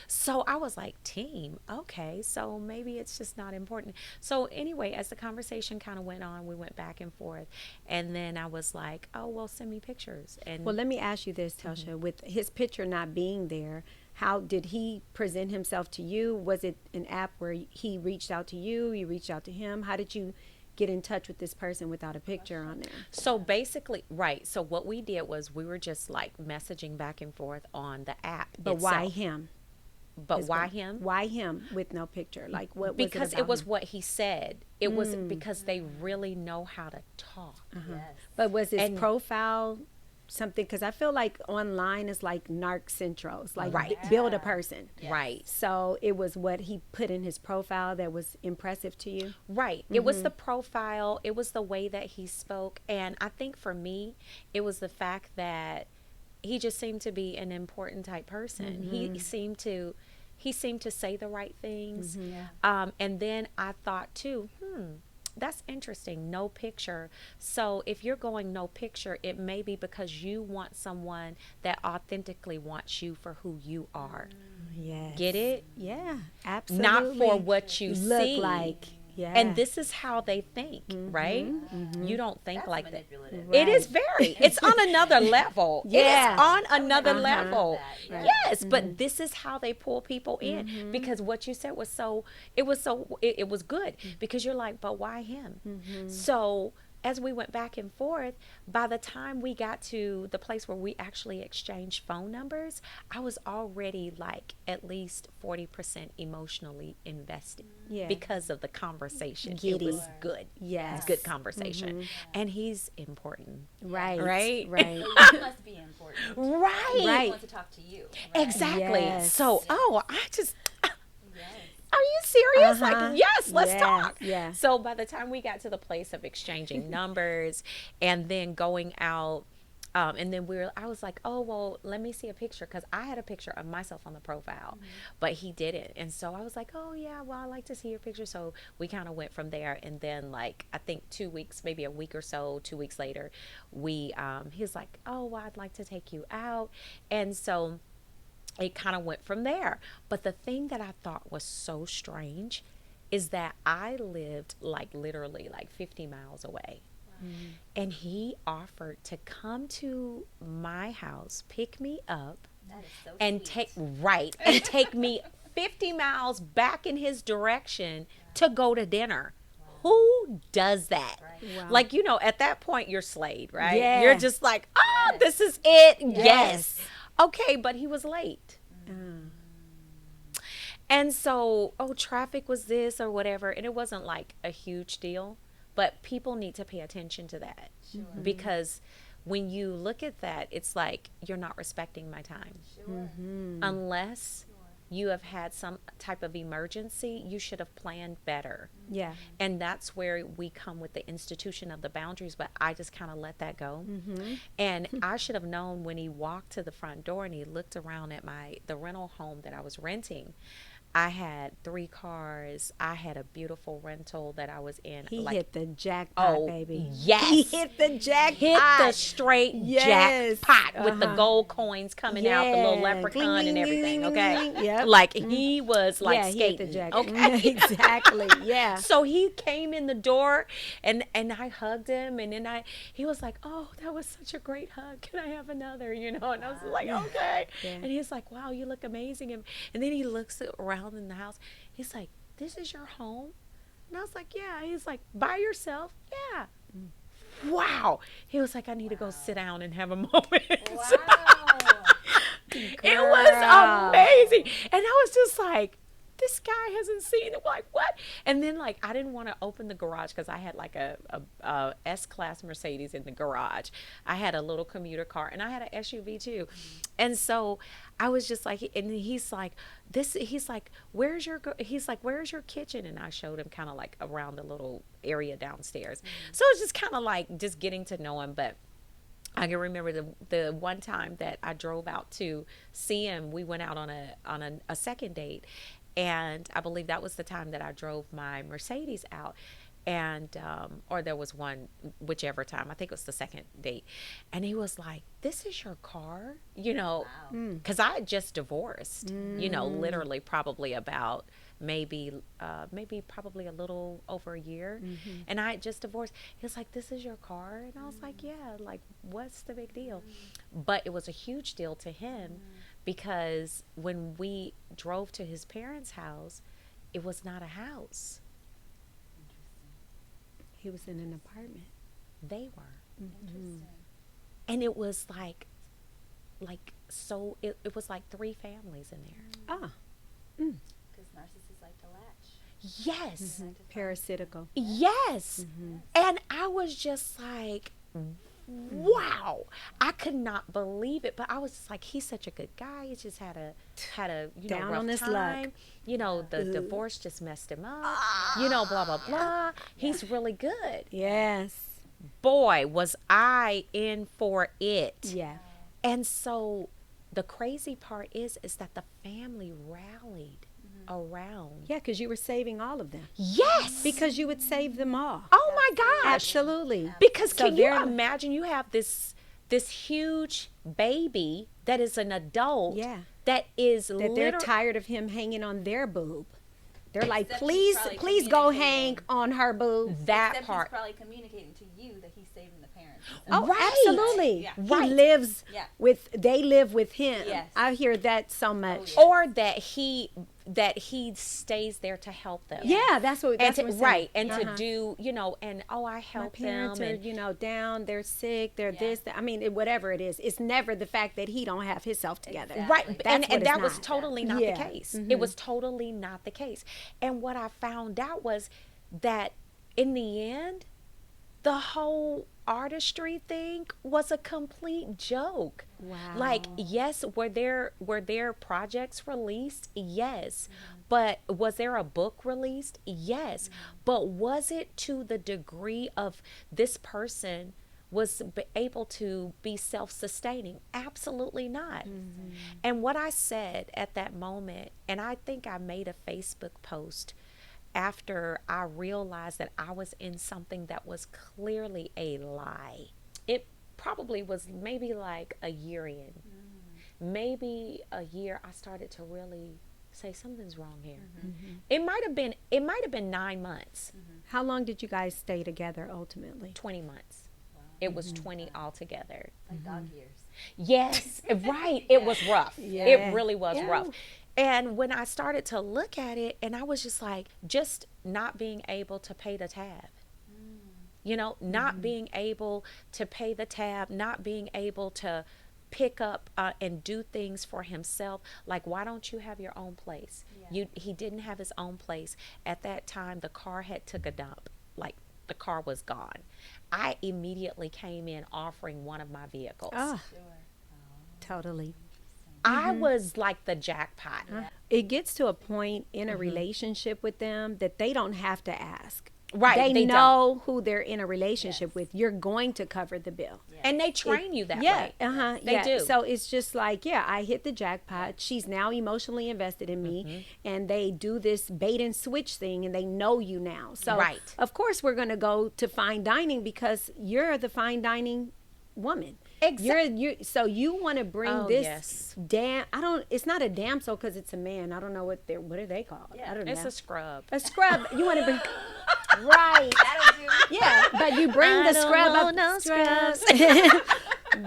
So I was like, team, okay, so maybe it's just not important. So anyway, as the conversation kind of went on, we went back and forth. And then I was like, oh, well, send me pictures. And Well, let me ask you this, Telsha. With his picture not being there, how did he present himself to you? Was it an app where he reached out to you, you reached out to him? How did you get in touch with this person without a picture on there? So basically, right. So what we did was we were just like messaging back and forth on the app. But itself. why him? But why him? Why him with no picture? Like what was Because it it was him? what he said. It was because they really know how to talk. Yes. But was his and- profile something? Because I feel like online is like narc central. It's like Right. build a person. Yes. Right. So it was what he put in his profile that was impressive to you? Right. It was the profile. It was the way that he spoke. And I think for me, it was the fact that he just seemed to be an important type person. He seemed to say the right things. And then I thought too, that's interesting. No picture. So if you're going no picture, it may be because you want someone that authentically wants you for who you are. Yes. Get it? Yeah, absolutely. Not for what you look see. like. Yeah. And this is how they think, right? You don't think That's like that. manipulative. It is very. It's on another level. Yeah. It is on another level. That, Yes, but this is how they pull people in, because what you said was it was good, because you're like, but why him? So as we went back and forth, by the time we got to the place where we actually exchanged phone numbers, I was already like at least 40% emotionally invested Yeah. because of the conversation. Giddy. It was good. Yes. It's good conversation. And he's important. Right. Right? Right. So you must be important. Right. He Right. wants to talk to you. Right? Exactly. Yes. So, Yes. are you serious? Uh-huh. Like, yes, let's Yes, talk. yeah. So by the time we got to the place of exchanging numbers and then going out, and then I was like, oh, well, let me see a picture. Cause I had a picture of myself on the profile, but he didn't. And so I was like, oh yeah, well, I like to see your picture. So we kind of went from there. And then like, I think 2 weeks, maybe a week or so, 2 weeks later, he's like, oh, well, I'd like to take you out. And so it kind of went from there. But the thing that I thought was so strange is that I lived like literally like 50 miles away. And he offered to come to my house, pick me up, That is so and sweet. take me 50 miles back in his direction to go to dinner. Who does that? Right. Wow. Like, at that point you're slayed, right? Yeah. You're just like, oh, Yes. this is it. Yes. Yes. Okay, but he was late. Mm. And so, traffic was this or whatever. And it wasn't like a huge deal, but people need to pay attention to that. Sure. Because when you look at that, it's like you're not respecting my time. Sure. Unless you have had some type of emergency, you should have planned better. Yeah. And that's where we come with the institution of the boundaries, but I just kind of let that go. And I should have known when he walked to the front door and he looked around at the rental home that I was renting. I had 3 cars. I had a beautiful rental that I was in. He like, hit the jackpot, oh, baby. yes. He hit the jackpot. hit the straight Yes. jackpot with the Uh-huh. gold coins coming out, the little Yeah. leprechaun Gling, and gling, everything, gling, okay? gling, gling. Yep. Like he was like yeah, he hit skating, the jackpot. okay? Exactly. Yeah. So he came in the door and I hugged him and then he was like, oh, that was such a great hug. Can I have another? And I was like, okay. Yeah. And he's like, wow, you look amazing. And then he looks around in the house. He's like, this is your home? And I was like, yeah. He's like, by yourself? Yeah. Wow. He was like, I need to go sit down and have a moment. Wow. It was Girl. amazing. And I was just like, this guy hasn't seen it. Like, what? And then, like, I didn't want to open the garage because I had like a S-Class Mercedes in the garage. I had a little commuter car and I had an SUV too. And so I was just like, and he's like, where's your kitchen? And I showed him kind of like around the little area downstairs. So it's just kind of like just getting to know him. But I can remember the one time that I drove out to see him. We went out on a second date, and I believe that was the time that I drove my Mercedes out. And or there was one, whichever time, I think it was the second date, and he was like, this is your car, because I had just divorced, literally probably about maybe probably a little over a year. And I had just divorced. He was like, this is your car? And I was like, yeah, like, what's the big deal? But it was a huge deal to him because when we drove to his parents' house, it was not a house. He was in an apartment. They were. Interesting. And it was like so it was like 3 families in there. Ah, Because narcissists like to latch. Yes. Like to find- parasitical. Yes. And I was just like, wow. I could not believe it. But I was just like, he's such a good guy. He just had a Down rough on his time. luck. The divorce just messed him up. Blah blah blah. He's really good. Yes. Boy, was I in for it. Yeah. And so the crazy part is that the family rallied around. Yeah, because you were saving all of them. Yes. Because you would save them all. Oh my gosh. Absolutely. Because So can you they're- imagine you have this huge baby that is an adult Yeah. that is That they're liter- tired of him hanging on their boob. They're like, Except he's please, probably please go hang communicating. on her boob. that Except part. he's probably communicating to you that he's saving the parents. Oh, Right. absolutely. Yeah. He Right. lives Yeah. they live with him. Yes. I hear that so much. yeah. Or that he stays there to help them. Yeah, that's what And that's to, what we're saying. right, and Uh-huh. to do, and I My help parents them, are, and down, they're sick, they're Yeah. this, that. I mean, whatever it is. It's never the fact that he don't have himself together. Exactly. right, That's and, what and it's that was not. totally not Yeah. the case. It was totally not the case. And what I found out was that in the end, the whole artistry thing was a complete joke. Wow. Like, yes, were there projects released? Yes. But was there a book released? Yes. But was it to the degree of this person was able to be self-sustaining? Absolutely not. And what I said at that moment, and I think I made a Facebook post after I realized that I was in something that was clearly a lie. It probably was maybe like a year in. Maybe a year I started to really say something's wrong here. It might have been 9 months. How long did you guys stay together ultimately? 20 months. It was 20 altogether. Like dog years. Yes, right. It was rough. Yeah. It really was rough. And when I started to look at it, and I was just like, just not being able to pay the tab. Not being able to pay the tab, not being able to pick up and do things for himself. Like, why don't you have your own place? He didn't have his own place. At that time, the car had took a dump. Like, the car was gone. I immediately came in offering one of my vehicles. Oh, Sure. totally. I was like the jackpot. It gets to a point in a relationship with them that they don't have to ask. Right, They they know who they're in a relationship with. You're going to cover the bill. And they train you that Yeah, way. They yeah. do. So it's just like, yeah, I hit the jackpot. She's now emotionally invested in me, and they do this bait and switch thing, and they know you now. So Right. of course we're gonna go to fine dining because you're the fine dining woman. So you want to bring Oh, this yes. it's not a damsel because it's a man. I don't know what are they called? Yeah. I don't It's know. a scrub. A scrub. You want to bring right. That'll do. Yeah, but you bring I the don't scrub up. want no scrubs.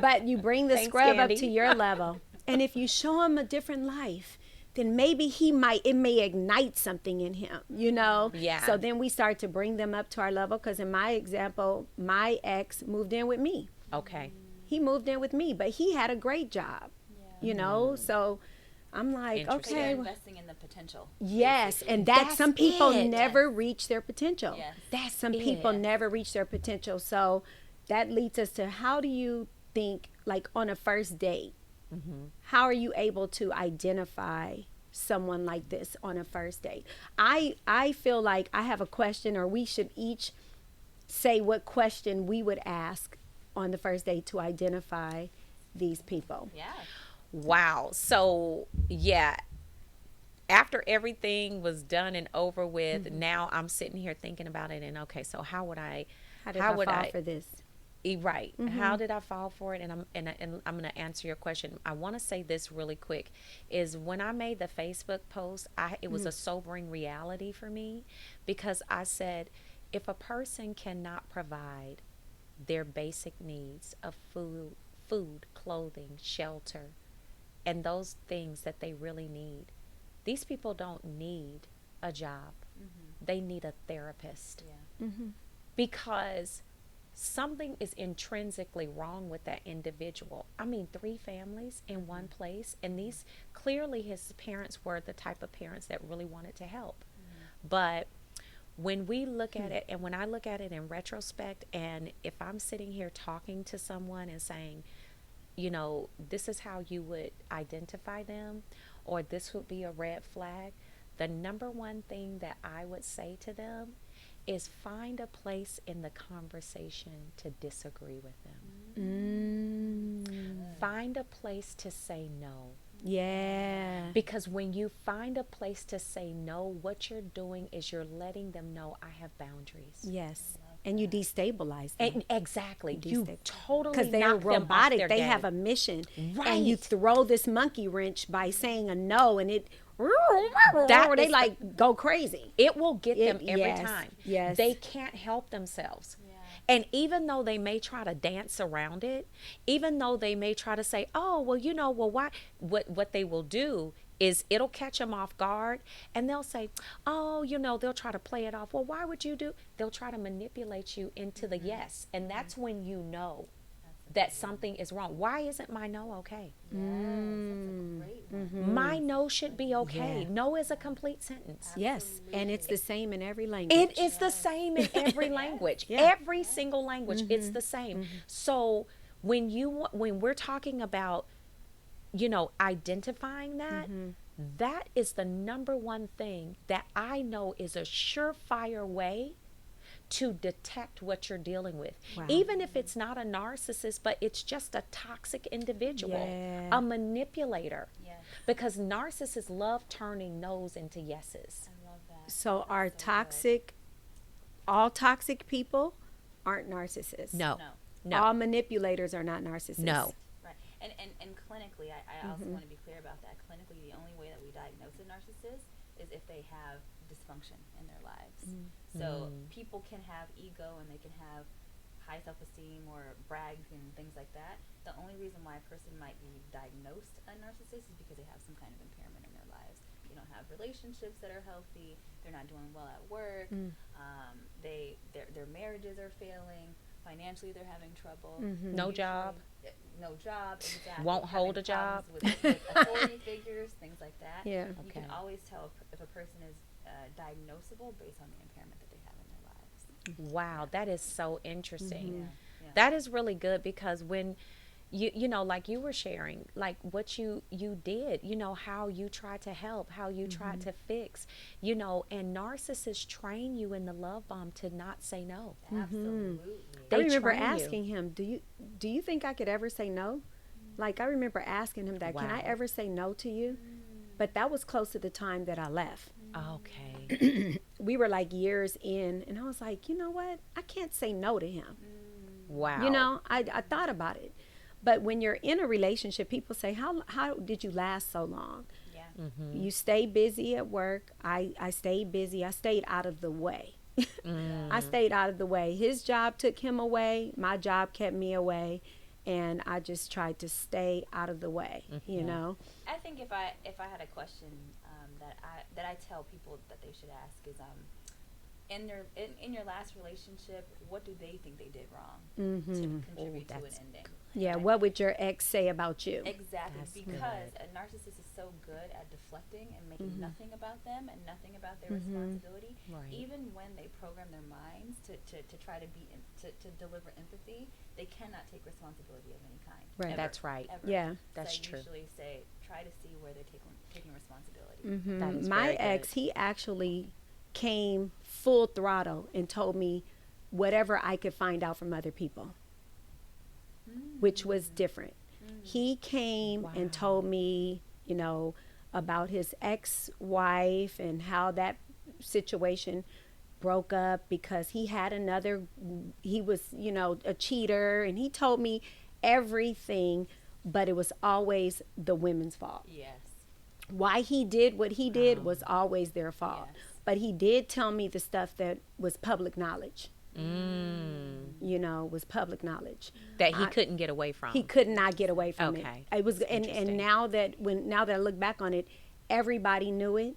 But you bring the Thanks, scrub Candy. up to your level, and if you show him a different life, then maybe it may ignite something in him, Yeah. So then we start to bring them up to our level. Because in my example, my ex moved in with me. Okay. He moved in with me, but he had a great job, So I'm like, Interesting. They're okay, investing in the potential. yes, and That's some people it. never reach their potential. Yes. That's Some people it. never reach their potential. So that leads us to, how do you think, like on a first date, how are you able to identify someone like this on a first date? I feel like I have a question, or we should each say what question we would ask on the first date to identify these people. Yeah. Wow. So, yeah. After everything was done and over with, now I'm sitting here thinking about it, and okay, so how would I How did I fall for this? Right. How did I fall for it? And I'm going to answer your question. I want to say this really quick is when I made the Facebook post, it was a sobering reality for me, because I said, if a person cannot provide their basic needs of food, clothing, shelter, and those things that they really need, these people don't need a job. They need a therapist. Yeah. Because something is intrinsically wrong with that individual. I mean, 3 families in one place, and these clearly his parents were the type of parents that really wanted to help. But when we look at it, and when I look at it in retrospect, and if I'm sitting here talking to someone and saying, this is how you would identify them, or this would be a red flag, the number one thing that I would say to them is find a place in the conversation to disagree with them. Find a place to say no. Yeah. Because when you find a place to say no, what you're doing is you're letting them know I have boundaries. Yes. And you destabilize them. And exactly. You totally Because they're knock them off robotic. their They game. have a mission. Right. And you throw this monkey wrench by saying a no, and it That they is like go crazy. It will get them every yes, time. yes. They can't help themselves. And even though they may try to dance around it, even though they may try to say, oh, well, why? What they will do is it'll catch them off guard, and they'll say, oh, they'll try to play it off. Well, why would you do? They'll try to manipulate you into the yes. And that's when you know that something is wrong. Why isn't my no okay? Yes, that's a great one. My no should be okay. Yeah. No is a complete sentence. Yes. And it's the same in every language. It is the same in every language. Yeah. Every single language, it's the same. So when we're talking about identifying that, that is the number one thing that I know is a surefire way to detect what you're dealing with. Wow. Even if it's not a narcissist, but it's just a toxic individual, Yeah. a manipulator. Yes. Because narcissists love turning no's into yeses. I love that. So That's are so good. toxic, all toxic people aren't narcissists. No. No. All manipulators are not narcissists. No. Right. And clinically, I also want to be clear about that. Clinically, the only way that we diagnose a narcissist is if they have dysfunction in their lives. So people can have ego and they can have high self-esteem or brag and things like that. The only reason why a person might be diagnosed a narcissist is because they have some kind of impairment in their lives. They don't have relationships that are healthy. They're not doing well at work. Their marriages are failing. Financially, they're having trouble. No job. No job. Exactly. Won't hold a Having job. problems with authority figures, things like that. Yeah. You can Okay. always tell if a person is diagnosable based on the impairment that they have in their lives. Wow, that is so interesting. Yeah. That is really good because when like you were sharing, like what you did, how you tried to help, how you tried to fix, and narcissists train you in the love bomb to not say no. Absolutely. I They remember train you. asking him, do you think I could ever say no? Like, I remember asking him that, can I Wow. ever say no to you? But that was close to the time that I left. Okay. We were like years in, and I was like, you know what? I can't say no to him. Wow. I thought about it. But when you're in a relationship, people say, how did you last so long? Yeah. You stay busy at work. I stayed busy. I stayed out of the way. I stayed out of the way. His job took him away. My job kept me away. And I just tried to stay out of the way, you know? I think if I had a question that I tell people that they should ask is in your last relationship, what do they think they did wrong to contribute to an ending? Yeah, Right? what would your ex say about you? Exactly, That's because a narcissist is so good at deflecting and making nothing about them and nothing about their responsibility. Right. Even when they program their minds to try to to deliver empathy, they cannot take responsibility of any kind. Right. Ever, That's right. ever. Yeah. That's so I true. usually say try to see where they're taking responsibility. That is My very good. ex, he actually came full throttle and told me whatever I could find out from other people, which was different. He came and told me, about his ex-wife and how that situation broke up because he had he was, a cheater, and he told me everything, but it was always the women's fault. Yes. Why he did what he did was always their fault. Yes. But he did tell me the stuff that was public knowledge. Was public knowledge. That he couldn't get away from. He could not get away from it. Okay. It was, and Interesting. now that I look back on it, everybody knew it,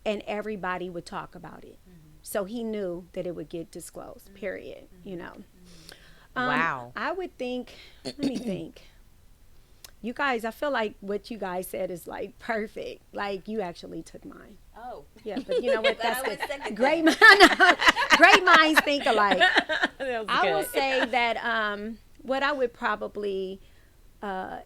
and everybody would talk about it. So he knew that it would get disclosed. Period. Wow. I would think. Let me think. You guys, I feel like what you guys said is like perfect. Like you actually took mine. Oh. Yeah, but you know what? But I That's would good. second Great, that. great minds think alike. That was I will good. say that what I would probably,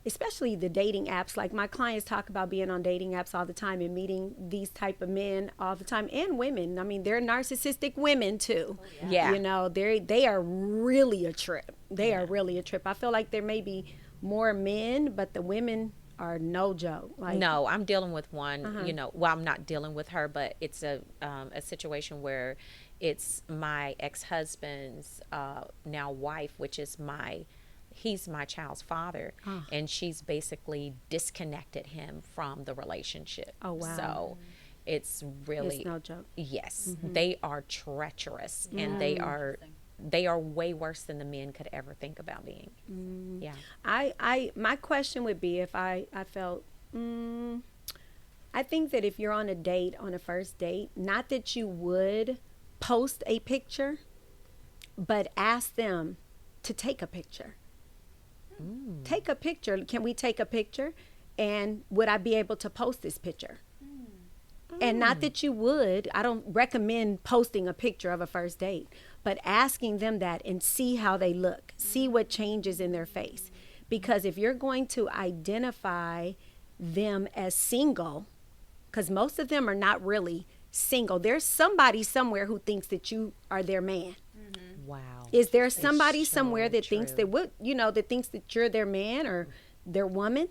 especially the dating apps, like my clients talk about being on dating apps all the time and meeting these type of men all the time, and women. I mean, they're narcissistic women too. Yeah. They are really a trip. They are really a trip. I feel like there may be more men, but the women are no joke. Like, No, I'm dealing with one, well, I'm not dealing with her, but it's a situation where it's my ex-husband's now wife, which is he's my child's father, and she's basically disconnected him from the relationship. Oh, wow. So it's really, it's no joke. yes, they are treacherous, and they are way worse than the men could ever think about being. Yeah. My question would be if I felt, I think that if you're on a first date, not that you would post a picture, but ask them to take a picture. Take a picture. Can we take a picture? And would I be able to post this picture? And not that you would. I don't recommend posting a picture of a first date, but asking them that and see how they look. See what changes in their face. Because if you're going to identify them as single, because most of them are not really single, there's somebody somewhere who thinks that you are their man. Wow. Is there somebody so somewhere that thinks true. that that thinks that you're their man or their woman?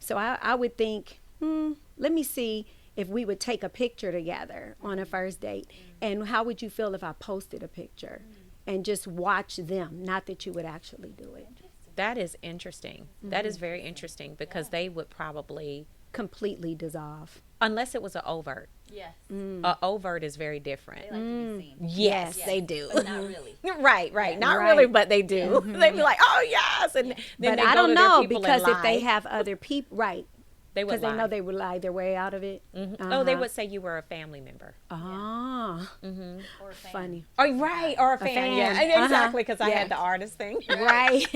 So I would think, let me see if we would take a picture together on a first date, and how would you feel if I posted a picture and just watch them? Not that you would actually do it. That is interesting. That is very interesting, because they would probably, Completely dissolve. unless it was an overt. Yes. A overt is very different. They like to be seen. Yes, Yes. they do. But not really. Right. Not Right. really, but they do. They'd be like, oh, yes. And then But they I go don't to their know, people because and if they lie. have other people, right? They would Because they lie. know they would lie their way out of it. Oh, they would say you were a family member. Ah, Or a fan. funny. Oh, right. Or a fan. fan. Yeah, Uh-huh. exactly, because I Yeah. had the artist thing. Right.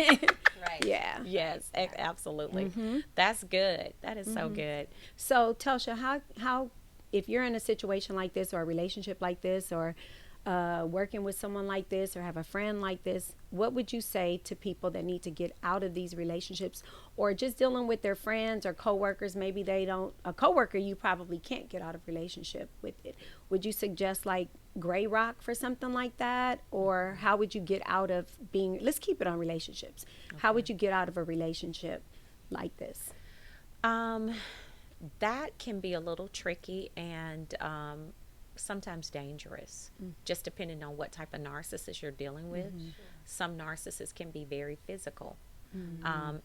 Right. Yeah. Yes, absolutely. That's good. That is so good. So, Telsha, how if you're in a situation like this, or a relationship like this, or working with someone like this, or have a friend like this, what would you say to people that need to get out of these relationships, or just dealing with their friends or coworkers? Maybe they don't. A coworker, you probably can't get out of relationship with it. Would you suggest like Gray Rock for something like that, or how would you get out of being? Let's keep it on relationships. How would you get out of a relationship like this? That can be a little tricky and sometimes dangerous, just depending on what type of narcissist you're dealing with. Some narcissists can be very physical,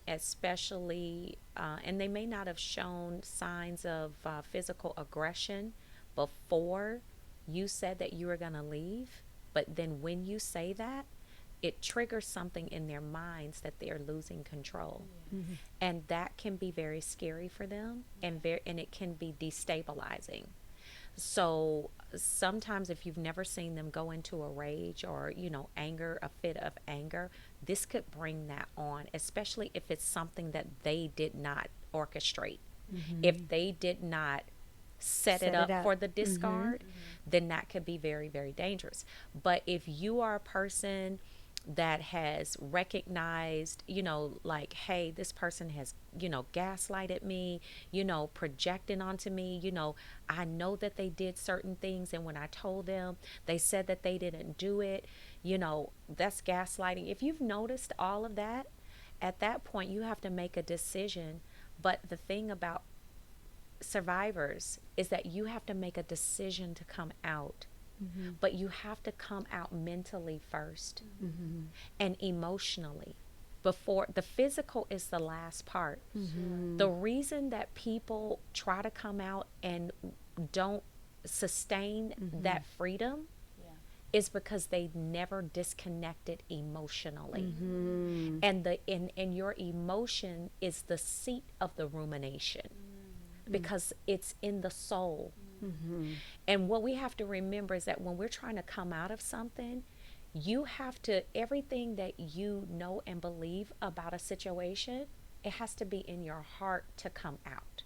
especially, and they may not have shown signs of physical aggression before you said that you were going to leave, but then when you say that, it triggers something in their minds that they're losing control. And that can be very scary for them, and it can be destabilizing. So sometimes if you've never seen them go into a rage or, anger, a fit of anger, this could bring that on, especially if it's something that they did not orchestrate. If they did not set it up for the discard, then that could be very, very dangerous. But if you are a person that has recognized, like, hey, this person has, gaslighted me, projecting onto me, I know that they did certain things, and when I told them, they said that they didn't do it, that's gaslighting. If you've noticed all of that, at that point, you have to make a decision. But the thing about survivors is that you have to make a decision to come out. But you have to come out mentally first and emotionally before the physical is the last part. The reason that people try to come out and don't sustain that freedom is because they never disconnected emotionally. And your emotion is the seat of the rumination, because it's in the soul. And what we have to remember is that when we're trying to come out of something, you have to, everything that you know and believe about a situation, it has to be in your heart to come out.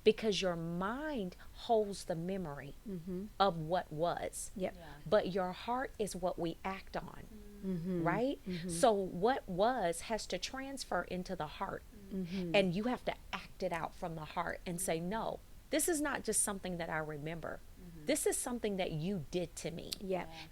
Because your mind holds the memory of what was. But your heart is what we act on, right? So what was has to transfer into the heart. And you have to act it out from the heart and say, no, this is not just something that I remember. This is something that you did to me.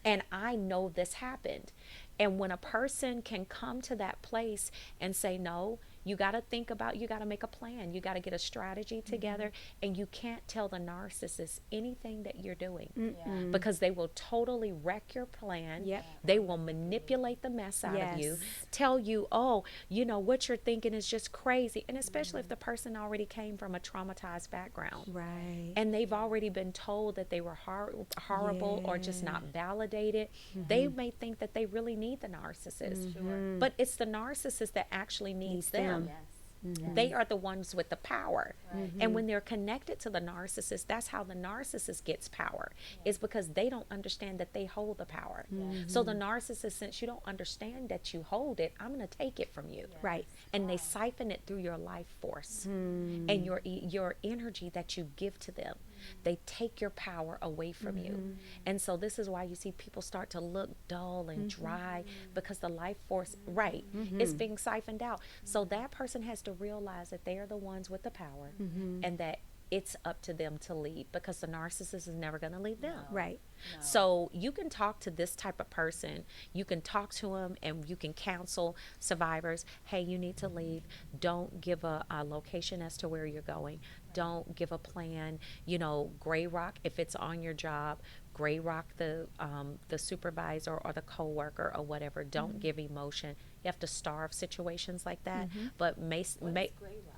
And I know this happened. And when a person can come to that place and say, no, you got to think about, you got to make a plan. You got to get a strategy together. And you can't tell the narcissist anything that you're doing because they will totally wreck your plan. They will manipulate the mess out of you, tell you, oh, what you're thinking is just crazy. And especially if the person already came from a traumatized background. Right. And they've already been told that they were horrible or just not validated. They may think that they really need the narcissist. But it's the narcissist that actually needs them. They are the ones with the power. And when they're connected to the narcissist, that's how the narcissist gets power. It's because they don't understand that they hold the power. So the narcissist, since you don't understand that you hold it, I'm going to take it from you. Right. And they siphon it through your life force and your energy that you give to them. they take your power away from you. And so this is why you see people start to look dull and dry, because the life force, right, is being siphoned out. So that person has to realize that they are the ones with the power, and that it's up to them to leave, because the narcissist is never going to leave them. Right. No. So you can talk to this type of person. You can talk to them, and you can counsel survivors. Hey, you need to leave. Don't give a location as to where you're going. Don't give a plan. You know, gray rock if it's on your job. Gray rock the supervisor or the coworker or whatever. Don't give emotion. You have to starve situations like that. But What is gray rock?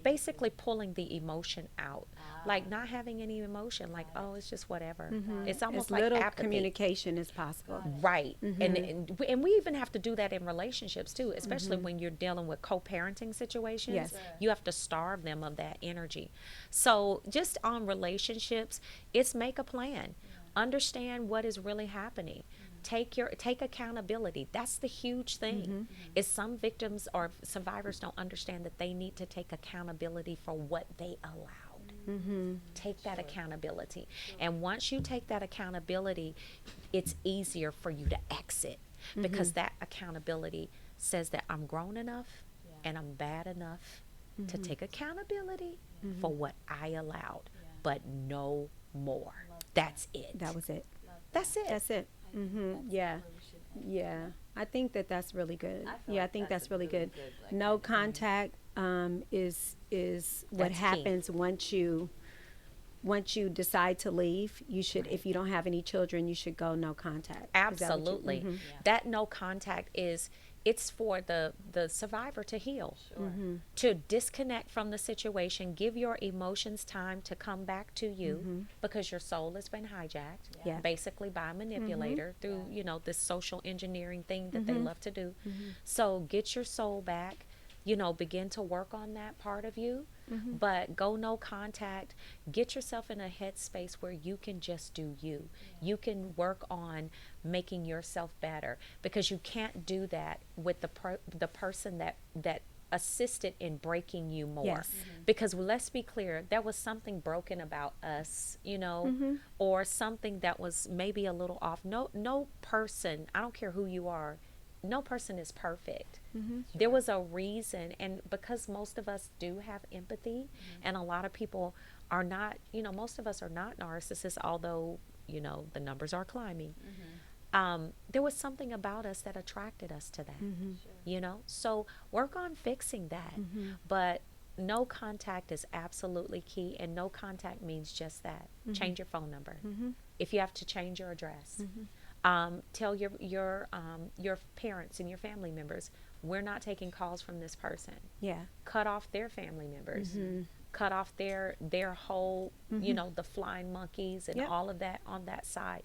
basically pulling the emotion out, like not having any emotion, like, oh, it's just whatever. It's almost As like little apathy. communication as possible. Right. And we even have to do that in relationships too, especially when you're dealing with co-parenting situations. Yes. You have to starve them of that energy. So just on relationships, it's make a plan. Understand what is really happening. Take accountability. That's the huge thing. Is some victims or survivors don't understand that they need to take accountability for what they allowed. Take that accountability. And once you take that accountability, it's easier for you to exit, because that accountability says that I'm grown enough and I'm bad enough to take accountability for what I allowed, but no more. That's it. That was it. That's it. That's it. Yeah. Yeah. I think that that's really good. I think that's really good. like, No contact is what That's key. happens once you decide to leave. You should, if you don't have any children, you should go no contact. Is that what you- Absolutely. That no contact it's for the survivor to heal, to disconnect from the situation, give your emotions time to come back to you, because your soul has been hijacked, Yeah. basically by a manipulator through, this social engineering thing that they love to do. So get your soul back, begin to work on that part of you, but go no contact. Get yourself in a headspace where you can just do you. You can work on making yourself better, because you can't do that with the person that assisted in breaking you more. Yes. Because let's be clear, there was something broken about us, or something that was maybe a little off. No person, I don't care who you are, no person is perfect. There was a reason, and because most of us do have empathy, and a lot of people are not, most of us are not narcissists, although, the numbers are climbing. There was something about us that attracted us to that, So work on fixing that. But no contact is absolutely key, and no contact means just that. Change your phone number. If you have to change your address. Tell your parents and your family members, we're not taking calls from this person. Yeah. Cut off their family members. Cut off their whole, the flying monkeys and Yep. all of that on that side.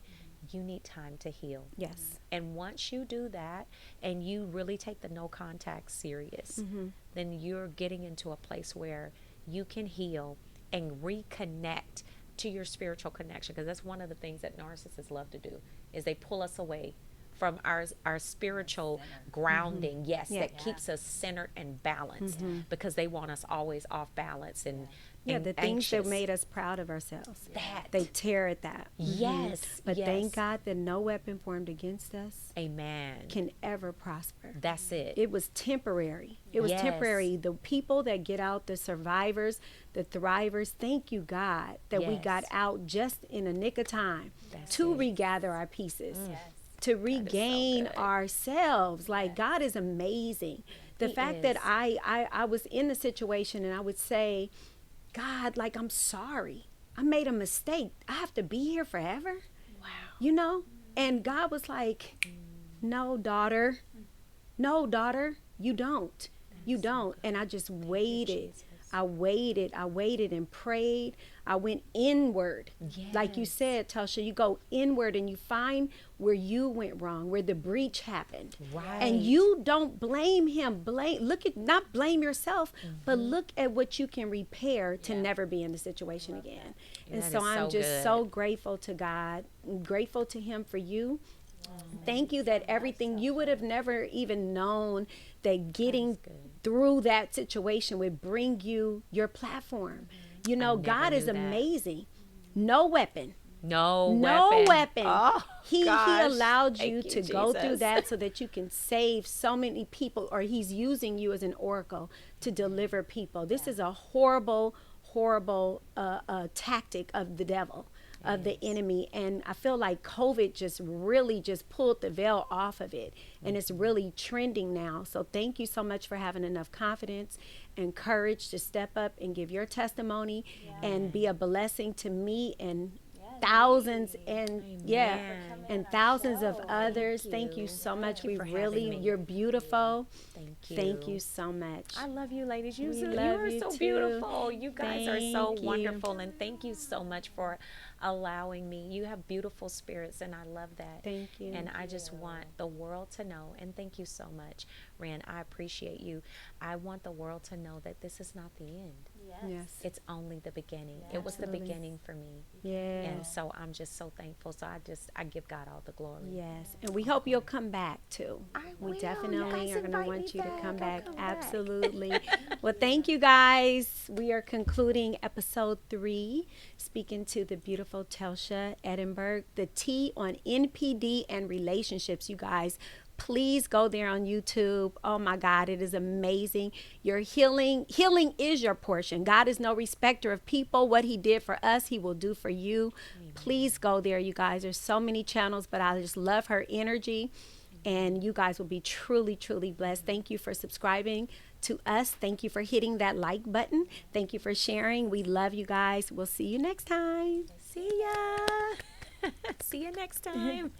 You need time to heal. Yes. And once you do that, and you really take the no contact serious, then you're getting into a place where you can heal and reconnect to your spiritual connection, because that's one of the things that narcissists love to do, is they pull us away from our spiritual grounding. Yes, Yeah. that keeps us centered and balanced, because they want us always off balance and Yeah, and the things that anxious. made us proud of ourselves. That. They tear at that. Yes, But yes. thank God that no weapon formed against us Amen. can ever prosper. That's it. It was temporary. It was Yes. temporary. The people that get out, the survivors, the thrivers, thank you, God, that we Yes. got out just in a nick of time That's to it. regather our pieces, Yes. to regain good. ourselves. Like, God is amazing. The He fact that is. I was in the situation, and I would say, God, like, I'm sorry. I made a mistake. I have to be here forever. Wow. And God was like, no, daughter. No, daughter, you don't. You don't. And I just waited. I waited and prayed. I went inward. Like you Yes. said, Tasha, you go inward and you find where you went wrong, where the breach happened. Right. And you don't blame him. Not blame yourself, but look at what you can repair to never be in the situation again. And That so is I'm so just good. so grateful to God, grateful to him for you. Thank you that everything you would have never even known that getting good. through that situation would bring you your platform. You know, never God is knew that. amazing. No weapon. No weapon. Oh, He gosh. allowed Thank you to go through Jesus. that so that you can save so many people, or he's using you as an oracle to deliver people. This is a horrible, horrible tactic of the devil, of the enemy. And I feel like COVID just really just pulled the veil off of it. And it's really trending now. So thank you so much for having enough confidence and courage to step up and give your testimony and be a blessing to me and thousands and and thousands of others. Thank you so much. you We for having really, me. you're beautiful. Thank you. Thank you so much. I love you, ladies. You, We you love are you so too. beautiful. You guys are so Thank you. wonderful, and thank you so much for allowing me. You have beautiful spirits, and I love that. Thank you. And I just want the world to know, and thank you so much, Ren. I appreciate you. I want the world to know that this is not the end. Yes. It's only the beginning. It was the Absolutely. beginning for me. Yes. And so I'm just so thankful. So I give God all the glory. Yes, and we hope you'll come back too. will. We You definitely guys are going to invite want me you to back. come I'll back. come back. Absolutely. Well, thank you guys. We are concluding episode 3, speaking to the beautiful Telsha Edinburgh, the T on NPD and relationships. You guys, please go there on YouTube. Oh my God, it is amazing. Your healing is your portion. God is no respecter of people. What he did for us, he will do for you. Please go there, you guys. There's so many channels, but I just love her energy. And you guys will be truly, truly blessed. Thank you for subscribing to us. Thank you for hitting that like button. Thank you for sharing. We love you guys. We'll see you next time. See ya. See you next time.